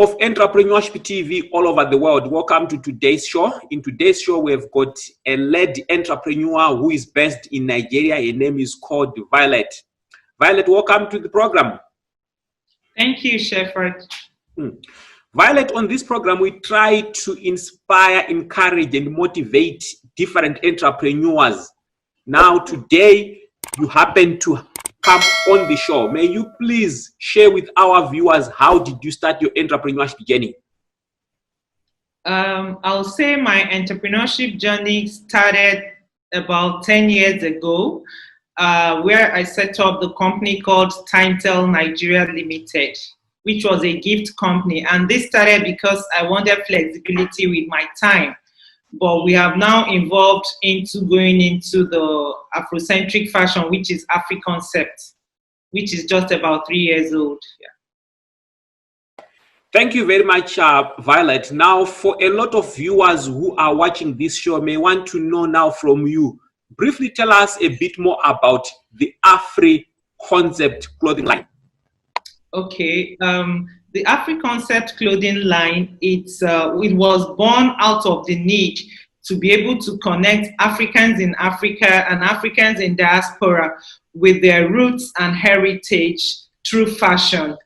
of Entrepreneurship TV all over the world. Welcome to today's show. In today's show, we've got a lady entrepreneur who is based in Nigeria. Her name is called Violet. Violet, welcome to the program. Thank you, Shepherd. Violet, on this program, we try to inspire, encourage, and motivate different entrepreneurs. Now, today, you happen to come on the show. May you please share with our viewers, how did you start your entrepreneurship journey? I'll say my entrepreneurship journey started about 10 years ago, where I set up the company called Timetel Nigeria Limited, which was a gift company. And this started because I wanted flexibility with my time. But we have now evolved into going into the Afrocentric fashion, which is Afri-Concept, which is just about 3 years old. Yeah. Thank you very much, Violet. Now, for a lot of viewers who are watching this show, may want to know now from you, briefly tell us a bit more about the Afri-Concept clothing line. Okay. The Afri-Concept clothing line, it was born out of the need to be able to connect Africans in Africa and Africans in diaspora with their roots and heritage through fashion.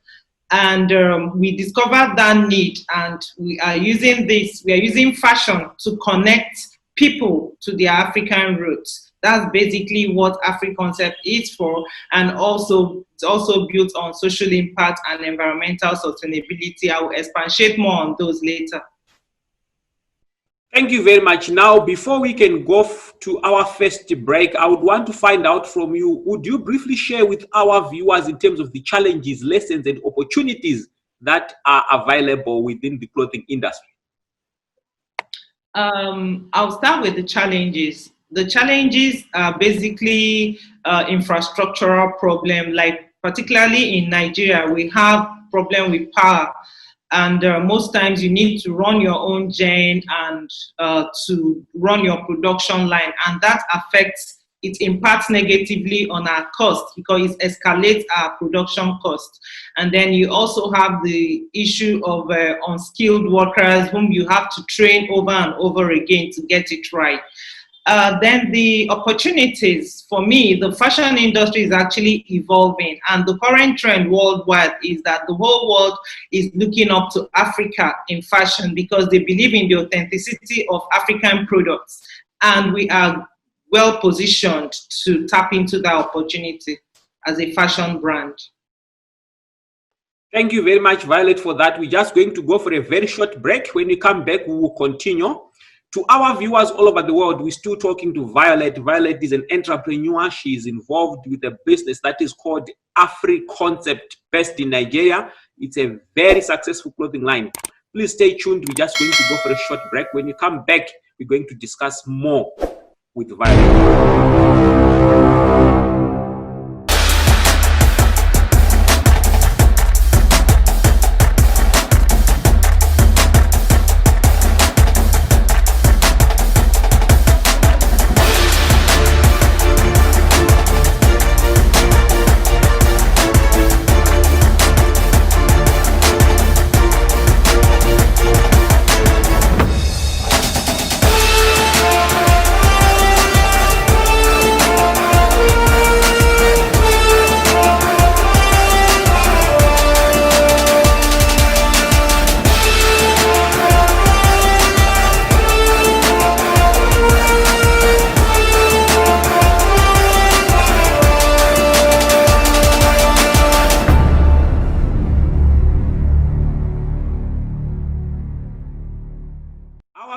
And we discovered that need, and we are using fashion to connect people to their African roots. That's basically what Afri-Concept is for, and it's also built on social impact and environmental sustainability. I will expatiate more on those later. Thank you very much. Now, before we can go to our first break, I would want to find out from you, would you briefly share with our viewers in terms of the challenges, lessons, and opportunities that are available within the clothing industry? I'll start with the challenges. The challenges are basically infrastructural problem, like particularly in Nigeria, we have problem with power. And most times you need to run your own gen and to run your production line. And that it impacts negatively on our cost because it escalates our production cost. And then you also have the issue of unskilled workers whom you have to train over and over again to get it right. Then the opportunities, for me, the fashion industry is actually evolving, and the current trend worldwide is that the whole world is looking up to Africa in fashion because they believe in the authenticity of African products, and we are well positioned to tap into that opportunity as a fashion brand. Thank you very much, Violet, for that. We're just going to go for a very short break. When we come back, we will continue. To our viewers all over the world, we're still talking to Violet. Violet is an entrepreneur. She is involved with a business that is called Afri-Concept, based in Nigeria. It's a very successful clothing line. Please stay tuned. We're just going to go for a short break. When we come back, we're going to discuss more with Violet.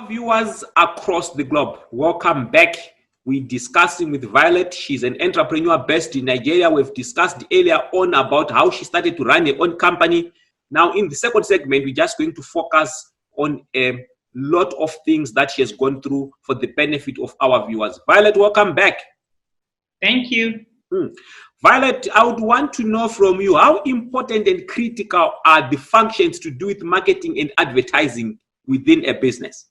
Viewers across the globe, welcome back. We're discussing with Violet. She's an entrepreneur based in Nigeria. We've discussed earlier on about how she started to run her own company. Now, in the second segment, we're just going to focus on a lot of things that she has gone through for the benefit of our viewers. Violet, welcome back. Thank you. Violet, I would want to know from you, how important and critical are the functions to do with marketing and advertising within a business?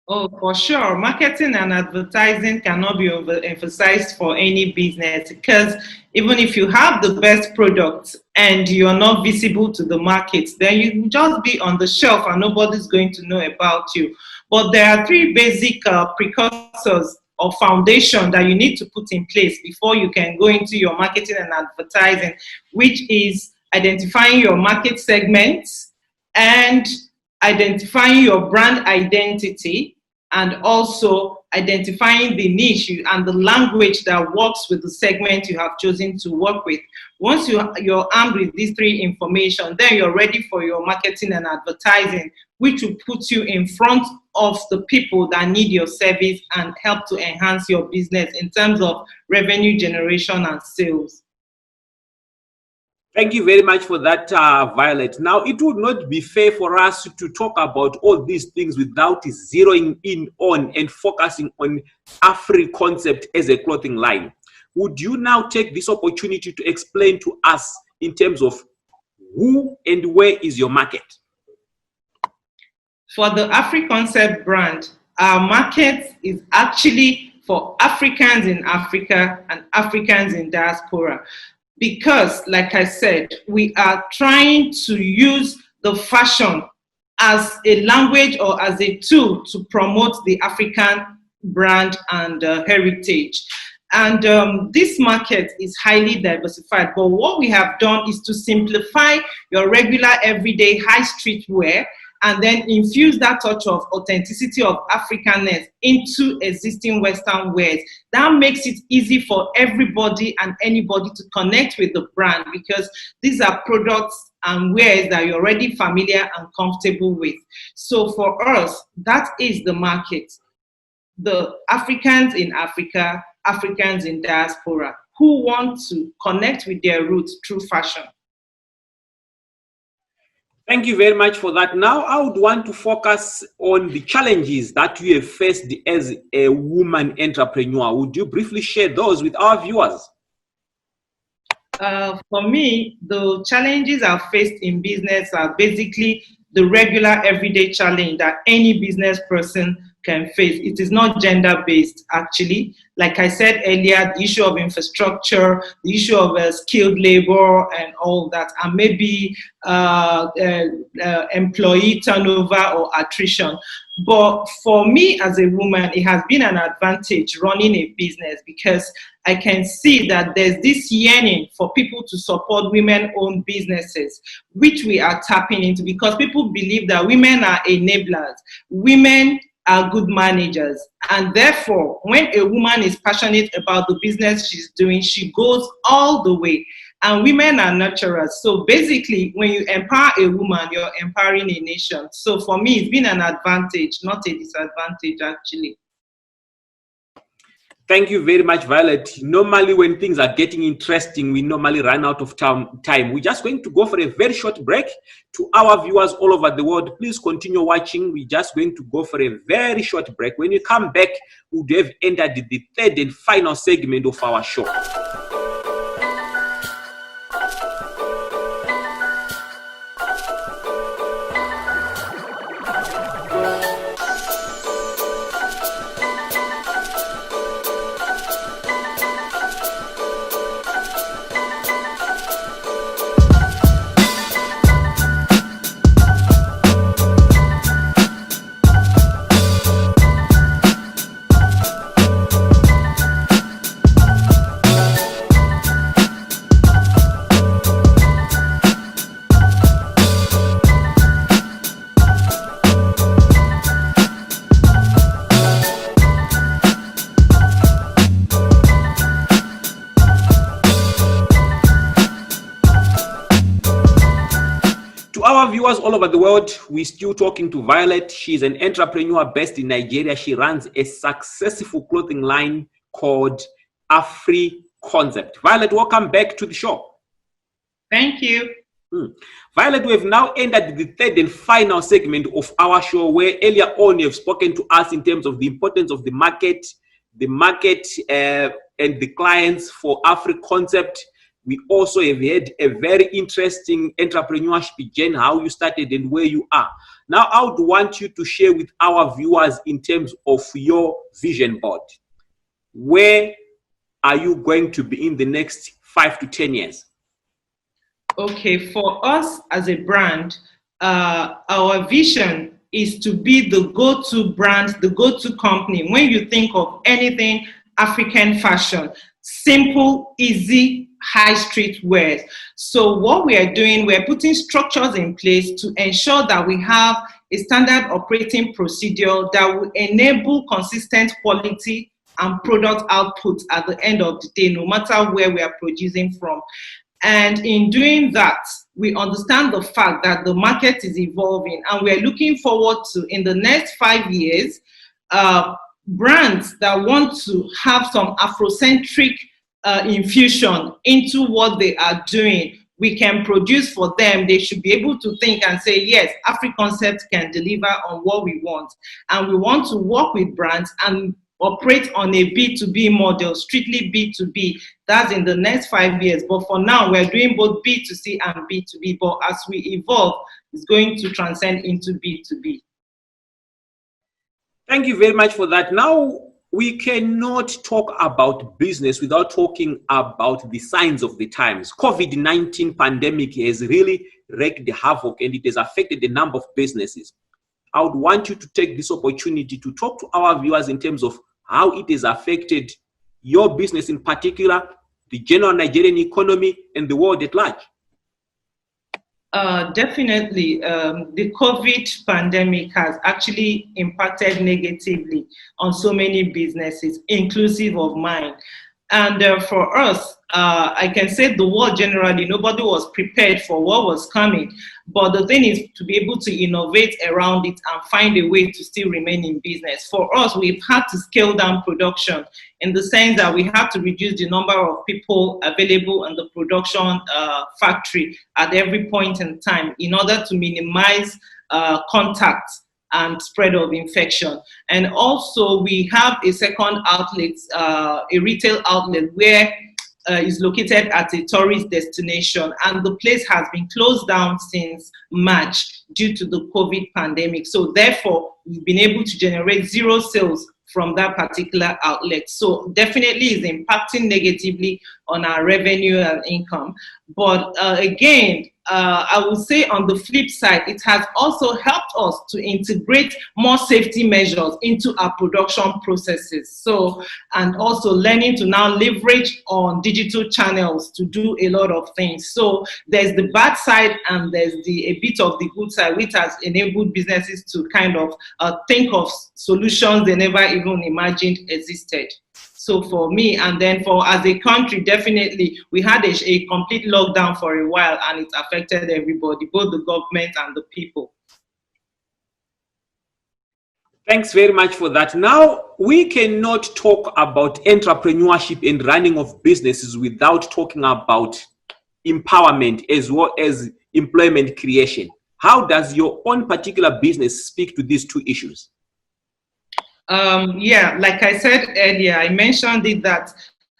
Oh, for sure. Marketing and advertising cannot be overemphasized for any business because even if you have the best product and you're not visible to the market, then you can just be on the shelf and nobody's going to know about you. But there are three basic precursors or foundation that you need to put in place before you can go into your marketing and advertising, which is identifying your market segments and identifying your brand identity and also identifying the niche and the language that works with the segment you have chosen to work with. Once you're armed with these three information, then you're ready for your marketing and advertising, which will put you in front of the people that need your service and help to enhance your business in terms of revenue generation and sales. Thank you very much for that, Violet. Now, it would not be fair for us to talk about all these things without zeroing in on and focusing on Afri concept as a clothing line. Would you now take this opportunity to explain to us in terms of who and where is your market? For the Afri concept brand, our market is actually for Africans in Africa and Africans in diaspora. Because, like I said, we are trying to use the fashion as a language or as a tool to promote the African brand and heritage. And this market is highly diversified. But what we have done is to simplify your regular everyday high street wear and then infuse that touch of authenticity of Africanness into existing Western wears. That makes it easy for everybody and anybody to connect with the brand because these are products and wares that you're already familiar and comfortable with. So for us, that is the market. The Africans in Africa, Africans in diaspora, who want to connect with their roots through fashion. Thank you very much for that. Now, I would want to focus on the challenges that you have faced as a woman entrepreneur. Would you briefly share those with our viewers? For me, the challenges I've faced in business are basically the regular everyday challenge that any business person can face. It is not gender-based, actually. Like I said earlier, the issue of infrastructure, the issue of skilled labor and all that, and maybe employee turnover or attrition. But for me as a woman, it has been an advantage running a business because I can see that there's this yearning for people to support women-owned businesses, which we are tapping into because people believe that women are enablers. Women are good managers. And therefore, when a woman is passionate about the business she's doing, she goes all the way. And women are nurturers. So basically, when you empower a woman, you're empowering a nation. So for me, it's been an advantage, not a disadvantage, actually. Thank you very much, Violet. Normally, when things are getting interesting, we normally run out of time. We're just going to go for a very short break. To our viewers all over the world, please continue watching. We're just going to go for a very short break. When you come back, we would have entered the third and final segment of our show. Our viewers all over the world, we're still talking to Violet. She's an entrepreneur based in Nigeria. She runs a successful clothing line called Afri Concept. Violet, welcome back to the show. Thank you. Violet, we have now entered the third and final segment of our show where earlier on you have spoken to us in terms of the importance of the market and the clients for Afri Concept, We also have had a very interesting entrepreneurship journey, how you started and where you are. Now, I would want you to share with our viewers in terms of your vision board. Where are you going to be in the next 5 to 10 years? Okay, for us as a brand, our vision is to be the go-to brand, the go-to company. When you think of anything African fashion, simple, easy, high street wear. So what we are doing, we're putting structures in place to ensure that we have a standard operating procedure that will enable consistent quality and product output at the end of the day, no matter where we are producing from. And in doing that, we understand the fact that the market is evolving, and we're looking forward to, in the next 5 years, brands that want to have some Afrocentric infusion into what they are doing. We can produce for them. They should be able to think and say, yes, AfriConcept can deliver on what we want. And we want to work with brands and operate on a B2B model, strictly B2B. That's in the next 5 years. But for now, we're doing both B2C and B2B. But as we evolve, it's going to transcend into B2B. Thank you very much for that. Now, we cannot talk about business without talking about the signs of the times. COVID-19 pandemic has really wreaked havoc, and it has affected a number of businesses. I would want you to take this opportunity to talk to our viewers in terms of how it has affected your business, in particular, the general Nigerian economy and the world at large. Definitely, the COVID pandemic has actually impacted negatively on so many businesses, inclusive of mine. And for us, I can say the world generally, nobody was prepared for what was coming. But the thing is to be able to innovate around it and find a way to still remain in business. For us, we've had to scale down production in the sense that we had to reduce the number of people available in the production factory at every point in time in order to minimize contact and spread of infection. And also we have a second outlet, a retail outlet where is located at a tourist destination, and the place has been closed down since March due to the COVID pandemic. So therefore, we've been able to generate zero sales from that particular outlet. So definitely is impacting negatively on our revenue and income. But again, I would say on the flip side, it has also helped us to integrate more safety measures into our production processes. So, and also learning to now leverage on digital channels to do a lot of things. So there's the bad side and there's a bit of the good side, which has enabled businesses to kind of think of solutions they never even imagined existed. So for me, and then for as a country, definitely, we had a complete lockdown for a while, and it affected everybody, both the government and the people. Thanks very much for that. Now, we cannot talk about entrepreneurship and running of businesses without talking about empowerment as well as employment creation. How does your own particular business speak to these two issues? Yeah, like I said earlier, I mentioned it that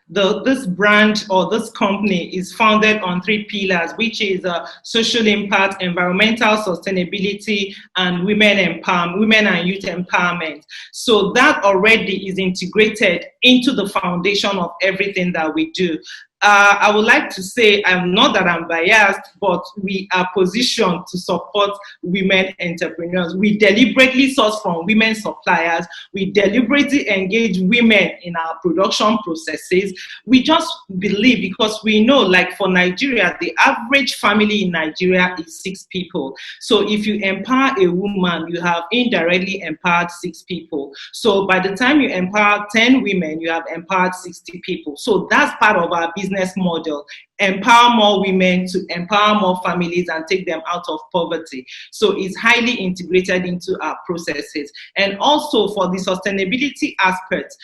this brand or this company is founded on 3 pillars, which is social impact, environmental sustainability, and women and youth empowerment. So that already is integrated into the foundation of everything that we do. I would like to say, not that I'm biased, but we are positioned to support women entrepreneurs. We deliberately source from women suppliers. We deliberately engage women in our production processes. We just believe, because we know, like for Nigeria, the average family in Nigeria is 6 people. So if you empower a woman, you have indirectly empowered 6 people. So by the time you empower 10 women, you have empowered 60 people. So that's part of our business model. Empower more women to empower more families and take them out of poverty. So it's highly integrated into our processes. And also for the sustainability aspect,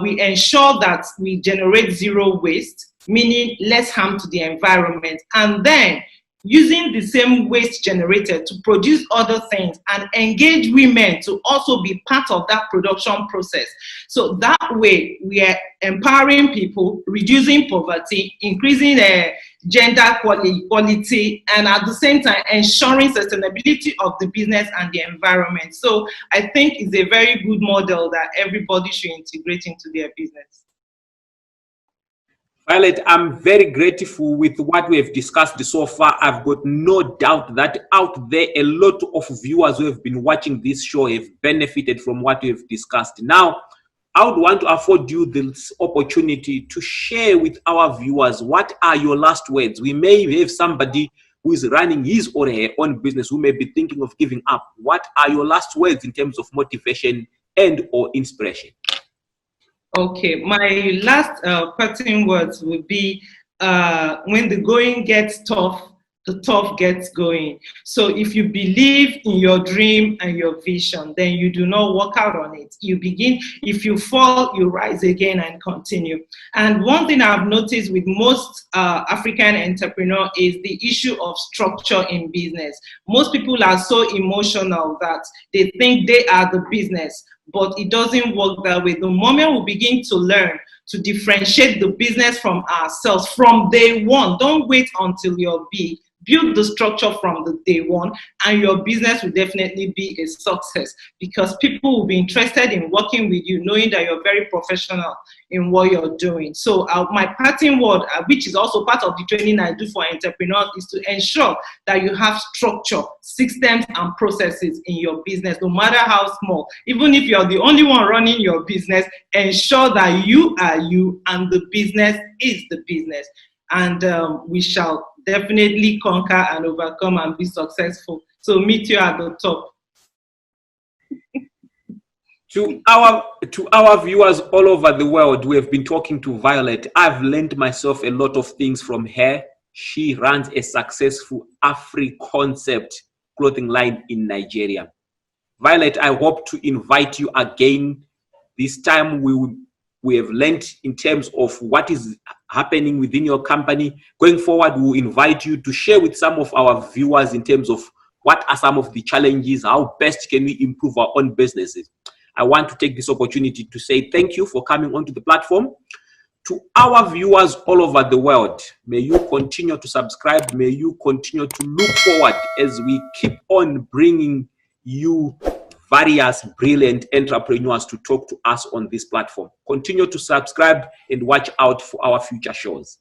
we ensure that we generate zero waste, meaning less harm to the environment. And then using the same waste generated to produce other things and engage women to also be part of that production process. So that way we are empowering people, reducing poverty, increasing gender equality, and at the same time ensuring sustainability of the business and the environment. So I think it's a very good model that everybody should integrate into their business. Violet, I'm very grateful with what we have discussed so far. I've got no doubt that out there, a lot of viewers who have been watching this show have benefited from what we have discussed. Now, I would want to afford you this opportunity to share with our viewers, what are your last words? We may have somebody who is running his or her own business who may be thinking of giving up. What are your last words in terms of motivation and or inspiration? Okay, my last parting words would be, when the going gets tough, the tough gets going. So if you believe in your dream and your vision, then you do not walk out on it. You begin, if you fall, you rise again and continue. And one thing I've noticed with most African entrepreneurs is the issue of structure in business. Most people are so emotional that they think they are the business, but it doesn't work that way. The moment we begin to learn to differentiate the business from ourselves from day one, don't wait until you're big. Build the structure from the day one, and your business will definitely be a success, because people will be interested in working with you, knowing that you're very professional in what you're doing. So my parting word, which is also part of the training I do for entrepreneurs, is to ensure that you have structure, systems, and processes in your business, no matter how small. Even if you're the only one running your business, ensure that you are you and the business is the business. And we shall definitely conquer and overcome and be successful. So meet you at the top. To our viewers all over the world, we have been talking to Violet. I've learned myself a lot of things from her. She runs a successful Afri-concept clothing line in Nigeria. Violet, I hope to invite you again. This time we have learned in terms of what is happening within your company. Going forward, we'll invite you to share with some of our viewers in terms of what are some of the challenges, how best can we improve our own businesses. I want to take this opportunity to say thank you for coming onto the platform. To our viewers all over the world, may you continue to subscribe. May you continue to look forward as we keep on bringing you various brilliant entrepreneurs to talk to us on this platform. Continue to subscribe and watch out for our future shows.